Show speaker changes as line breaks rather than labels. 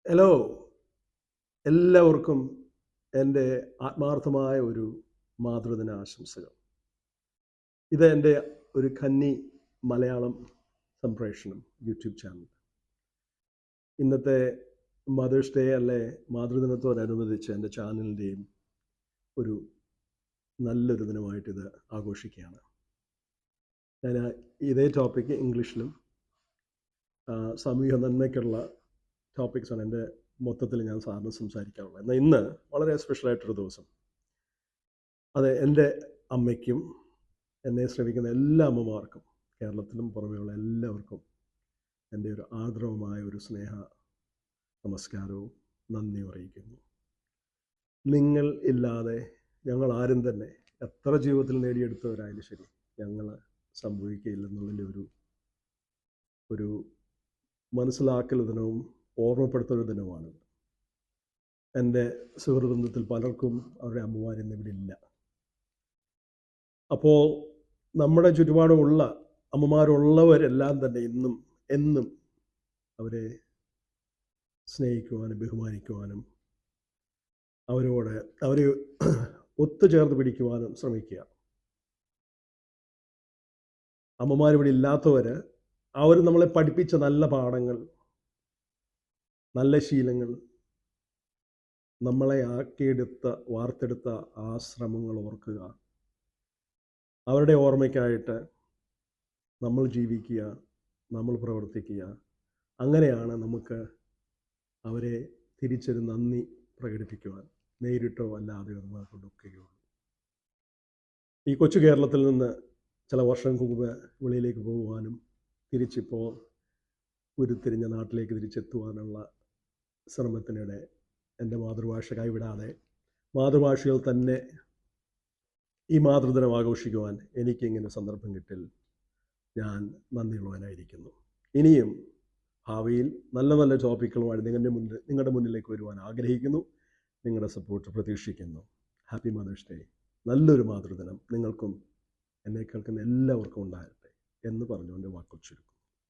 Hello, എല്ലാവർക്കും എൻ്റെ ആത്മാർത്ഥമായ ഒരു മാതൃദിന ആശംസകൾ. ഇത് എൻ്റെ ഒരു കന്നി മലയാളം സംപ്രേഷണം യൂട്യൂബ് ചാനൽ. ഇന്നത്തെ മദേഴ്സ് ഡേ അല്ലെ മാതൃദിനത്തോടനുബന്ധിച്ച് എൻ്റെ ചാനലിൻ്റെയും ഒരു നല്ലൊരു ദിനമായിട്ട് ഇത് ആഘോഷിക്കുകയാണ്. ഞാൻ ഇതേ ടോപ്പിക്ക് ഇംഗ്ലീഷിലും സമൂഹ നന്മയ്ക്കുള്ള ടോപ്പിക്സാണ് എൻ്റെ മൊത്തത്തിൽ ഞാൻ സാറിന് സംസാരിക്കാറുള്ളത്. എന്നാൽ ഇന്ന് വളരെ സ്പെഷ്യലായിട്ടൊരു ദിവസം. അത് എൻ്റെ അമ്മയ്ക്കും എന്നെ ശ്രമിക്കുന്ന എല്ലാ അമ്മമാർക്കും, കേരളത്തിലും പുറമെയുള്ള എല്ലാവർക്കും എൻ്റെ ഒരു ആർദ്രവമായ ഒരു സ്നേഹ നമസ്കാരവും നന്ദിയും അറിയിക്കുന്നു. നിങ്ങൾ ഇല്ലാതെ ഞങ്ങൾ ആരും തന്നെ എത്ര ജീവിതത്തിൽ നേടിയെടുത്തവരായാലും ശരി, ഞങ്ങൾ സംഭവിക്കുകയില്ലെന്നുള്ളതിൻ്റെ ഒരു മനസ്സിലാക്കൽ ദിനവും ഓർമ്മപ്പെടുത്തുന്ന ദിനവുമാണ്. എൻ്റെ സുഹൃത്തുബന്ധത്തിൽ പലർക്കും അവരുടെ അമ്മമാരിന്ന് ഇവിടെ ഇല്ല. അപ്പോൾ നമ്മുടെ ചുറ്റുപാടുമുള്ള അമ്മമാരുള്ളവരെല്ലാം തന്നെ ഇന്നും എന്നും അവരെ സ്നേഹിക്കുവാനും ബഹുമാനിക്കുവാനും അവരെ ഒത്തുചേർന്ന് പിടിക്കുവാനും ശ്രമിക്കുക. അമ്മമാരിവിടെ ഇല്ലാത്തവർ, അവർ നമ്മളെ പഠിപ്പിച്ച നല്ല പാഠങ്ങൾ, നല്ല ശീലങ്ങൾ, നമ്മളെ വാർത്തെടുത്ത ആ ശ്രമങ്ങൾ ഓർക്കുക. അവരുടെ ഓർമ്മയ്ക്കായിട്ട് നമ്മൾ ജീവിക്കുക, നമ്മൾ പ്രവർത്തിക്കുക. അങ്ങനെയാണ് നമുക്ക് അവരെ തിരിച്ചൊരു നന്ദി പ്രകടിപ്പിക്കുവാൻ നേരിട്ടോ അല്ലാതെയോ നമ്മളെ കൊണ്ടൊക്കെയുള്ളൂ. ഈ കൊച്ചു കേരളത്തിൽ നിന്ന് ചില വർഷങ്ങൾക്ക് മുമ്പ് വെളിയിലേക്ക് പോകുവാനും തിരിച്ചിപ്പോൾ ഉരുത്തിരിഞ്ഞ നാട്ടിലേക്ക് തിരിച്ചെത്തുവാനുള്ള ശ്രമത്തിനിടെ എൻ്റെ മാതൃഭാഷ കൈവിടാതെ മാതൃഭാഷയിൽ തന്നെ ഈ മാതൃദിനം ആഘോഷിക്കുവാൻ എനിക്കിങ്ങനെ സന്ദർഭം കിട്ടിൽ ഞാൻ നന്ദിയുള്ളവനായിരിക്കുന്നു. ഇനിയും ഭാവിയിൽ നല്ല നല്ല ടോപ്പിക്കുകളുമായി നിങ്ങളുടെ മുന്നിലേക്ക് വരുവാൻ ആഗ്രഹിക്കുന്നു. നിങ്ങളുടെ സപ്പോർട്ട് പ്രതീക്ഷിക്കുന്നു. Happy Mother's Day. നല്ലൊരു മാതൃദിനം നിങ്ങൾക്കും എന്നെ കേൾക്കുന്ന എല്ലാവർക്കും ഉണ്ടാകട്ടെ എന്ന് പറഞ്ഞുകൊണ്ട് വാക്കുകൾ ചുരുക്കും.